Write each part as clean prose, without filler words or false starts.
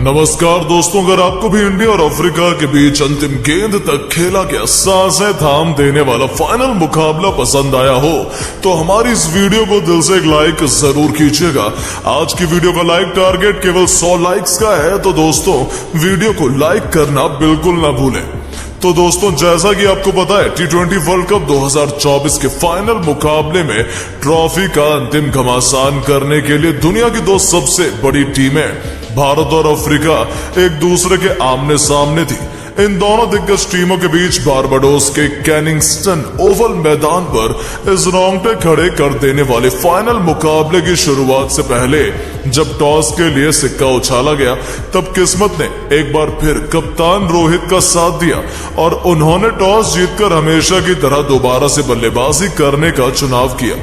नमस्कार दोस्तों, अगर आपको भी इंडिया और अफ्रीका के बीच अंतिम गेंद तक खेला गया सांसें थाम देने वाला फाइनल मुकाबला पसंद आया हो तो हमारी इस वीडियो को दिल से एक लाइक जरूर कीजिएगा। आज की वीडियो का लाइक टारगेट केवल 100 लाइक्स का है, तो दोस्तों वीडियो को लाइक करना बिल्कुल ना भूलें। तो दोस्तों, जैसा कि आपको पता है, T20 वर्ल्ड कप 2024 के फाइनल मुकाबले में ट्रॉफी का अंतिम घमासान करने के लिए दुनिया की दो सबसे बड़ी टीमें भारत और अफ्रीका एक दूसरे के आमने सामने थी। इन दोनों दिग्गज टीमों के बीच बारबाडोस के कैनिंगस्टन ओवल मैदान पर इस रोंगटे खड़े कर देने वाले फाइनल मुकाबले की शुरुआत से पहले जब टॉस के लिए सिक्का उछाला गया, तब किस्मत ने एक बार फिर कप्तान रोहित का साथ दिया और उन्होंने टॉस जीतकर हमेशा की तरह दोबारा से बल्लेबाजी करने का चुनाव किया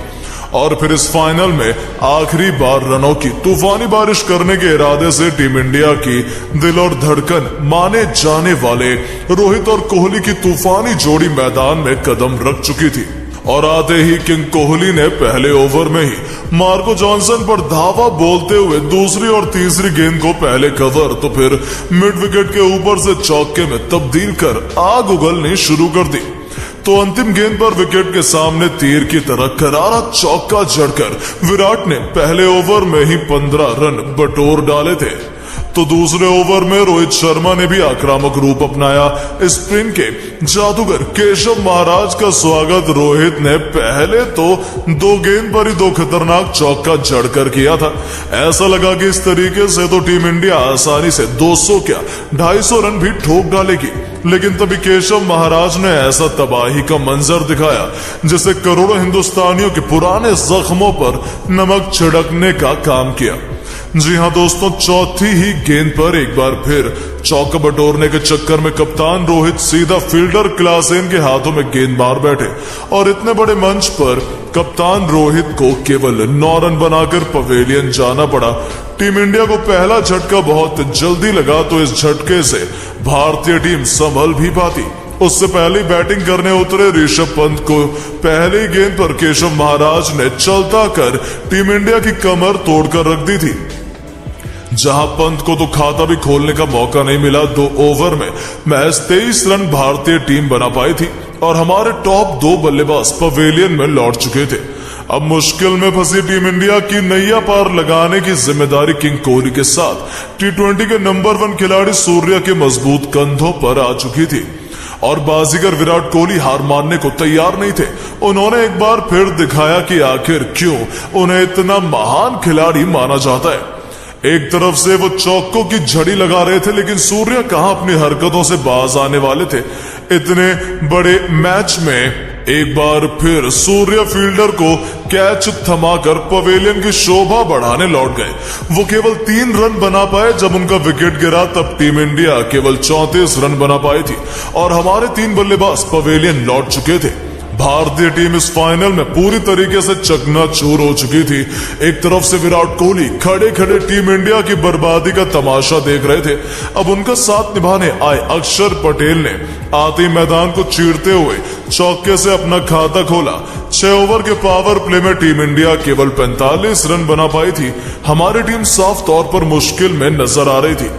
और फिर इस फाइनल में आखिरी बार रनों की तूफानी बारिश करने के इरादे से टीम इंडिया की दिल और धड़कन माने जाने वाले रोहित और कोहली की तूफानी जोड़ी मैदान में कदम रख चुकी थी। और आते ही किंग कोहली ने पहले ओवर में ही मार्को जॉनसन पर धावा बोलते हुए दूसरी और तीसरी गेंद को पहले कवर तो फिर मिड विकेट के ऊपर से चौके में तब्दील कर आग उगलनी शुरू कर दी। तो अंतिम गेंद पर विकेट के सामने तीर की तरह करारा चौका जड़कर विराट ने पहले ओवर में ही 15 रन बटोर डाले थे। तो दूसरे ओवर में रोहित शर्मा ने भी आक्रामक रूप अपनाया। स्पिन के जादूगर केशव महाराज का स्वागत रोहित ने पहले तो 2 गेंद पर ही 2 खतरनाक चौका जड़कर किया था। ऐसा लगा कि इस तरीके से तो टीम इंडिया आसानी से 200 क्या 250 रन भी ठोक डालेगी, लेकिन तभी केशव महाराज ने ऐसा तबाही का मंजर दिखाया जिसे करोड़ों हिंदुस्तानियों के पुराने जख्मों पर नमक छिड़कने का काम किया। जी हां दोस्तों, चौथी ही गेंद पर एक बार फिर चौका बटोरने के चक्कर में कप्तान रोहित सीधा फील्डर क्लासेन के हाथों में गेंद मार बैठे और इतने बड़े मंच पर कप्तान रोहित को केवल 9 रन बनाकर पवेलियन जाना पड़ा। टीम इंडिया को पहला झटका बहुत जल्दी लगा, तो इस झटके से भारतीय टीम संभल भी पाती। उससे पहले बैटिंग करने उतरे ऋषभ पंत को पहली गेंद पर केशव महाराज ने चलता कर टीम इंडिया की कमर तोड़कर रख दी थी। जहां पंत को तो खाता भी खोलने का मौका नहीं मिला। 2 ओवर में महज 23 रन भारतीय टीम बना पाई थी और हमारे टॉप 2 बल्लेबाज पवेलियन में लौट चुके थे। अब मुश्किल में फंसी टीम इंडिया की नैया पार लगाने की जिम्मेदारी किंग कोहली के साथ T20 के नंबर 1 खिलाड़ी सूर्या के मजबूत कंधों पर आ चुकी थी और बाजीगर विराट कोहली हार मानने को तैयार नहीं थे। उन्होंने एक बार फिर दिखाया कि आखिर क्यों उन्हें इतना महान खिलाड़ी माना जाता है। एक तरफ से वो चौकों की झड़ी लगा रहे थे, लेकिन सूर्या कहां अपनी हरकतों से बाज आने वाले थे। इतने बड़े मैच में एक बार फिर सूर्या फील्डर को कैच थमाकर पवेलियन की शोभा बढ़ाने लौट गए। वो केवल 3 रन बना पाए। जब उनका विकेट गिरा तब टीम इंडिया केवल 34 रन बना पाई थी और हमारे 3 बल्लेबाज पवेलियन लौट चुके थे। भारतीय टीम इस फाइनल में पूरी तरीके से चकनाचूर हो चुकी थी। एक तरफ से विराट कोहली खड़े खड़े टीम इंडिया की बर्बादी का तमाशा देख रहे थे। अब उनका साथ निभाने आए अक्षर पटेल ने आते मैदान को चीरते हुए चौके से अपना खाता खोला। 6 ओवर के पावर प्ले में टीम इंडिया केवल 45 रन बना पाई थी। हमारी टीम साफ तौर पर मुश्किल में नजर आ रही थी।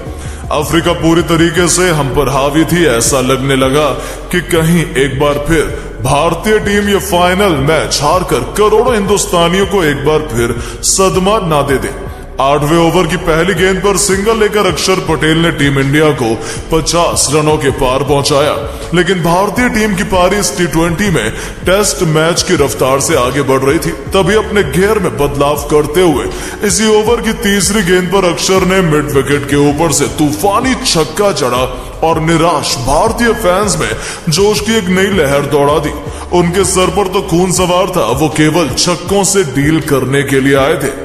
अफ्रीका पूरी तरीके से हम पर हावी थी। ऐसा लगने लगा कि कहीं एक बार फिर भारतीय टीम ये फाइनल मैच हारकर करोड़ों हिंदुस्तानियों को एक बार फिर सदमा ना दे दे। 8वें ओवर की पहली गेंद पर सिंगल लेकर अक्षर पटेल ने टीम इंडिया को 50 रनों के पार पहुंचाया, लेकिन भारतीय टीम की पारी इस T20 में टेस्ट मैच की रफ्तार से आगे बढ़ रही थी। तभी अपने घेर में बदलाव करते हुए इसी ओवर की तीसरी गेंद पर अक्षर ने मिड विकेट के ऊपर से तूफानी छक्का जड़ा और निराश भारतीय फैंस में जोश की एक नई लहर दौड़ा दी। उनके सर पर तो खून सवार था। वो केवल छक्कों से डील करने के लिए आए थे।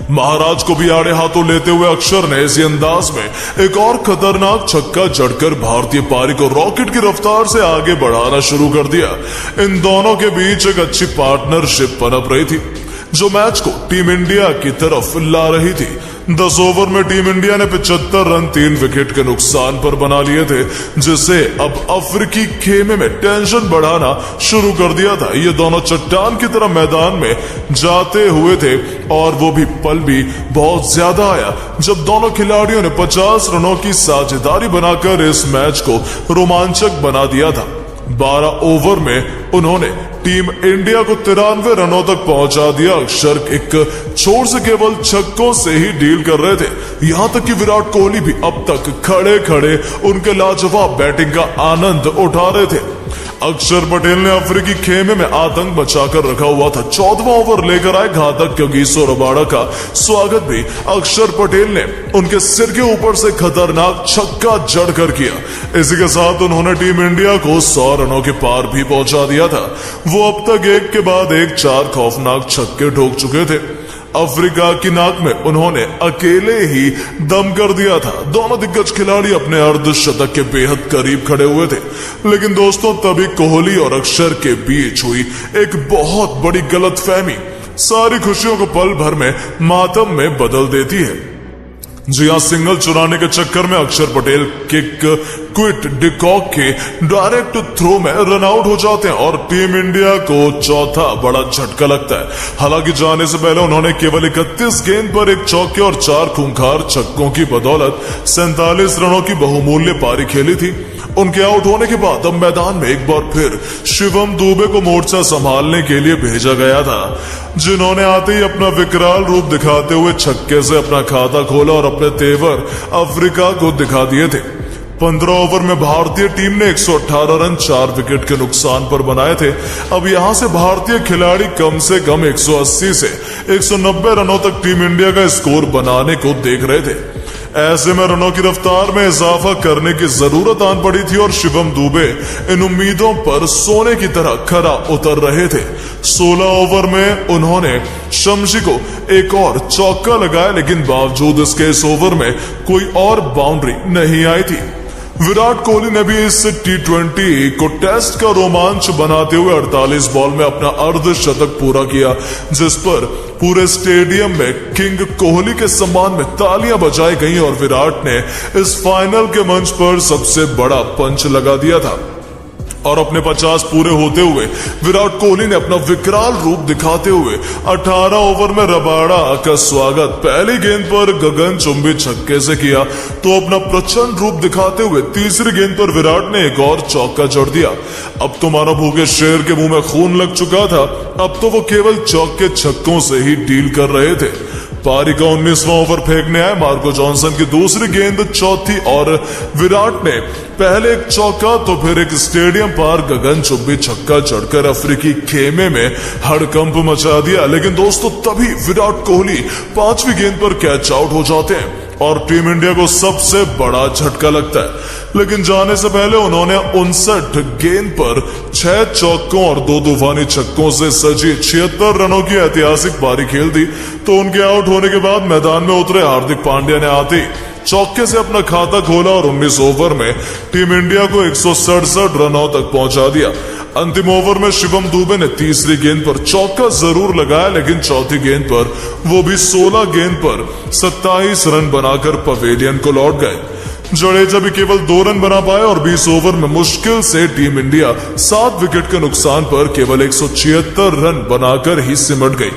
महाराज को भी आड़े हाथों लेते हुए अक्षर ने इसी अंदाज में एक और खतरनाक छक्का जड़कर भारतीय पारी को रॉकेट की रफ्तार से आगे बढ़ाना शुरू कर दिया। इन दोनों के बीच एक अच्छी पार्टनरशिप पनप रही थी जो मैच को टीम इंडिया की तरफ ला रही थी। 10 ओवर में टीम इंडिया ने 75 रन 3 विकेट के नुकसान पर बना लिए थे, जिससे अब अफ्रीकी खेमे में टेंशन बढ़ाना शुरू कर दिया था। ये दोनों चट्टान की तरह मैदान में जाते हुए थे और वो भी पल भी बहुत ज्यादा आया जब दोनों खिलाड़ियों ने 50 रनों की साझेदारी बनाकर इस मैच को रोमांचक बना दिया था। 12 ओवर में उन्होंने टीम इंडिया को 93 रनों तक पहुंचा दिया। अक्षर एक छोर से केवल छक्कों से ही डील कर रहे थे, यहां तक कि विराट कोहली भी अब तक खड़े खड़े उनके लाजवाब बैटिंग का आनंद उठा रहे थे। अक्षर पटेल ने अफ्रीकी खेमे में आतंक मचाकर रखा हुआ था। 14वां ओवर लेकर आए घातक क्योंगिसो रबाड़ा का स्वागत भी अक्षर पटेल ने उनके सिर के ऊपर से खतरनाक छक्का जड़कर किया। इसी के साथ उन्होंने टीम इंडिया को 100 रनों के पार भी पहुंचा दिया था। वो अब तक एक के बाद एक 4 खौफनाक छक्के ठोक चुके थे। अफ्रीका की नाक में उन्होंने अकेले ही दम कर दिया था। दोनों दिग्गज खिलाड़ी अपने अर्धशतक के बेहद करीब खड़े हुए थे, लेकिन दोस्तों तभी कोहली और अक्षर के बीच हुई एक बहुत बड़ी गलतफहमी सारी खुशियों को पल भर में मातम में बदल देती है। जी हां, सिंगल चुराने के चक्कर में अक्षर पटेल किक क्विट डिकॉक के डायरेक्ट थ्रो में रन आउट हो जाते हैं और टीम इंडिया को चौथा बड़ा झटका लगता है। हालांकि जाने से पहले उन्होंने केवल 31 गेंद पर एक चौके और 4 खूंखार छक्कों की बदौलत 47 रनों की बहुमूल्य पारी खेली थी। उनके आउट होने के बाद अब मैदान में एक बार फिर शिवम दुबे को मोर्चा संभालने के लिए भेजा गया था, जिन्होंने आते ही अपना विकराल रूप दिखाते हुए छक्के से अपना खाता खोला और अपने तेवर अफ्रीका को दिखा दिए थे। 15 ओवर में भारतीय टीम ने 118 रन 4 विकेट के नुकसान पर बनाए थे। अब यहां से भारतीय खिलाड़ी कम से कम 180 से 190 रनों तक टीम इंडिया का स्कोर बनाने को देख रहे थे। ऐसे में रनों की रफ्तार में इजाफा करने की जरूरत आन पड़ी थी और शिवम दुबे इन उम्मीदों पर सोने की तरह खरा उतर रहे थे। 16 ओवर में उन्होंने शमशी को एक और चौका लगाया, लेकिन बावजूद इसके इस ओवर में कोई और बाउंड्री नहीं आई थी। विराट कोहली ने भी इस T20 को टेस्ट का रोमांच बनाते हुए 48 बॉल में अपना अर्धशतक पूरा किया, जिस पर पूरे स्टेडियम में किंग कोहली के सम्मान में तालियां बजाई गईं और विराट ने इस फाइनल के मंच पर सबसे बड़ा पंच लगा दिया था। और अपने 50 पूरे होते हुए विराट कोहली ने अपना विकराल रूप दिखाते हुए 18 ओवर में रबाड़ा का स्वागत पहली गेंद पर गगनचुंबी छक्के से किया, तो अपना प्रचंड रूप दिखाते हुए तीसरी गेंद पर विराट ने एक और चौका जड़ दिया। अब तो मानो भूखे शेर के मुंह में खून लग चुका था। अब तो वो केवल चौके छक्कों से ही डील कर रहे थे। पारी का 19वां ओवर फेंकने आए मार्को जॉनसन की दूसरी गेंद चौथी और विराट ने पहले एक चौका तो फिर एक स्टेडियम पार गगनचुंबी छक्का चढ़कर अफ्रीकी खेमे में हड़कंप मचा दिया। लेकिन दोस्तों तभी विराट कोहली 5वीं गेंद पर कैच आउट हो जाते हैं और टीम इंडिया को सबसे बड़ा झटका लगता है। लेकिन जाने से पहले उन्होंने 59 गेंद पर 6 चौकों और 2 तूफानी छक्कों से सजी 76 रनों की ऐतिहासिक पारी खेल दी। तो उनके आउट होने के बाद मैदान में उतरे हार्दिक पांड्या ने आते ही चौके से अपना खाता खोला और 19 ओवर में टीम इंडिया को 167 रनों तक पहुंचा दिया। अंतिम ओवर में शिवम दुबे ने तीसरी गेंद पर चौका जरूर लगाया, लेकिन चौथी गेंद पर वो भी 16 गेंद पर 27 रन बनाकर पवेलियन को लौट गए। जडेजा भी केवल 2 रन बना पाए और 20 ओवर में मुश्किल से टीम इंडिया 7 विकेट के नुकसान पर केवल 176 रन बनाकर ही सिमट गई।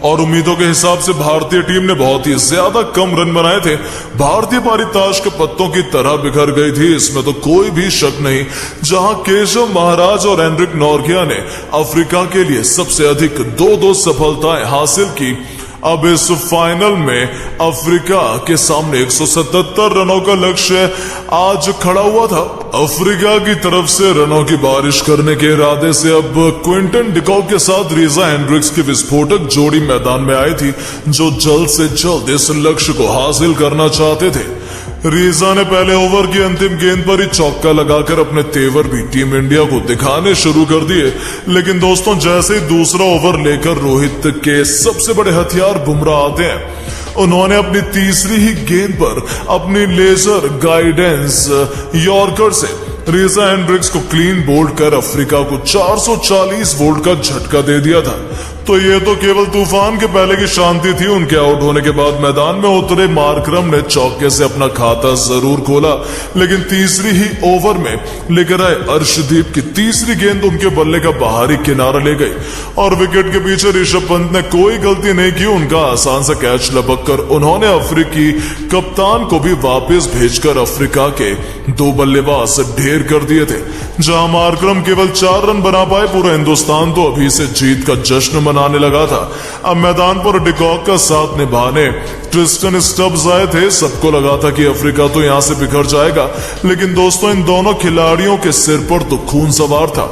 और उम्मीदों के हिसाब से भारतीय टीम ने बहुत ही ज्यादा कम रन बनाए थे। भारतीय पारी ताश के पत्तों की तरह बिखर गई थी, इसमें तो कोई भी शक नहीं। जहां केशव महाराज और एंड्रिक नॉर्गिया ने अफ्रीका के लिए सबसे अधिक 2-2 सफलताएं हासिल की, अब इस फाइनल में अफ्रीका के सामने 177 रनों का लक्ष्य आज खड़ा हुआ था। अफ्रीका की तरफ से रनों की बारिश करने के इरादे से अब क्विंटन डिकॉक के साथ रीजा हेंड्रिक्स की विस्फोटक जोड़ी मैदान में आई थी, जो जल्द से जल्द इस लक्ष्य को हासिल करना चाहते थे। रीजा ने पहले ओवर की अंतिम गेंद पर ही चौका लगाकर अपने तेवर भी टीम इंडिया को दिखाने शुरू कर दिए। लेकिन दोस्तों जैसे ही दूसरा ओवर लेकर रोहित के सबसे बड़े हथियार बुमराह आते हैं, उन्होंने अपनी तीसरी ही गेंद पर अपनी लेजर गाइडेंस यॉर्कर से रीजा हेंड्रिक्स को क्लीन बोल्ड कर अफ्रीका को 440 वोल्ट का झटका दे दिया था। तो ये तो केवल तूफान के पहले की शांति थी। उनके आउट होने के बाद मैदान में उतरे मार्करम ने चौके से अपना खाता जरूर खोला, लेकिन तीसरी ही ओवर में लेकर आए अर्शदीप की तीसरी गेंद उनके बल्ले का बाहरी किनारा ले गई और विकेट के पीछे ऋषभ पंत ने कोई गलती नहीं की। उनका आसान सा कैच लपक कर उन्होंने अफ्रीकी कप्तान को भी वापस भेजकर अफ्रीका के 2 बल्लेबाज ढेर कर दिए थे। जहां मार्करम केवल 4 रन बना पाए, पूरा हिंदुस्तान तो अभी से जीत का जश्न मनाने लगा था। अब मैदान पर डिकॉक का साथ निभाने ट्रिस्टन स्टब्स आए थे। सबको लगा था कि अफ्रीका तो यहां से बिखर जाएगा, लेकिन दोस्तों इन दोनों खिलाड़ियों के सिर पर तो खून सवार था।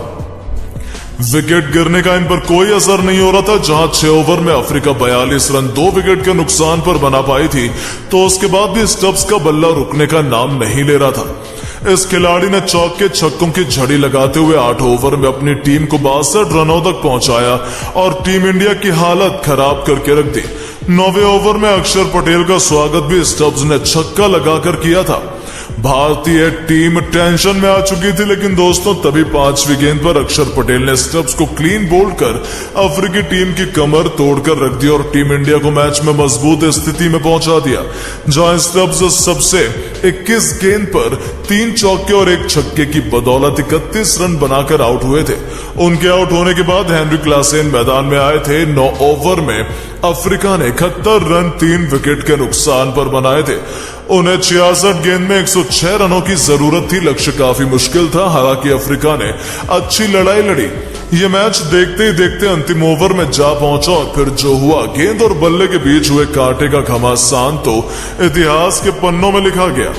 विकेट गिरने का इन पर कोई असर नहीं हो रहा था। जहां 6 ओवर में अफ्रीका 42 रन 2 विकेट के नुकसान पर बना पाई थी, तो उसके बाद भी स्टब्स का बल्ला रुकने का नाम नहीं ले रहा था। इस खिलाड़ी ने चौके छक्कों की झड़ी लगाते हुए 8 ओवर में अपनी टीम को 62 रनों तक पहुंचाया और टीम इंडिया की हालत खराब करके रख दी। 9वें ओवर में अक्षर पटेल का स्वागत भी स्टब्स ने छक्का लगाकर किया था। भारतीय टीम टेंशन में आ चुकी थी, लेकिन दोस्तों तभी 5वीं गेंद पर अक्षर पटेल ने स्टब्स को क्लीन बोल्ड कर अफ्रीकी टीम की कमर तोड़कर रख दी और टीम इंडिया को मैच में मजबूत स्थिति में पहुंचा दिया। जहां स्टब्स सबसे 21 गेंद पर 3 चौके और 1 छक्के की बदौलत 31 रन बनाकर आउट हुए थे। उनके आउट होने के बाद हेनरी क्लासेन मैदान में आए थे। 9 ओवर में अफ्रीका ने 71 रन 3 विकेट के नुकसान पर बनाए थे। उन्हें 66 गेंद में 106 रनों की जरूरत थी। लक्ष्य काफी मुश्किल था, हालांकि अफ्रीका ने अच्छी लड़ाई लड़ी। यह मैच देखते ही देखते अंतिम ओवर में जा पहुंचा और फिर जो हुआ, गेंद और बल्ले के बीच हुए कांटे का घमासान तो इतिहास के पन्नों में लिखा गया।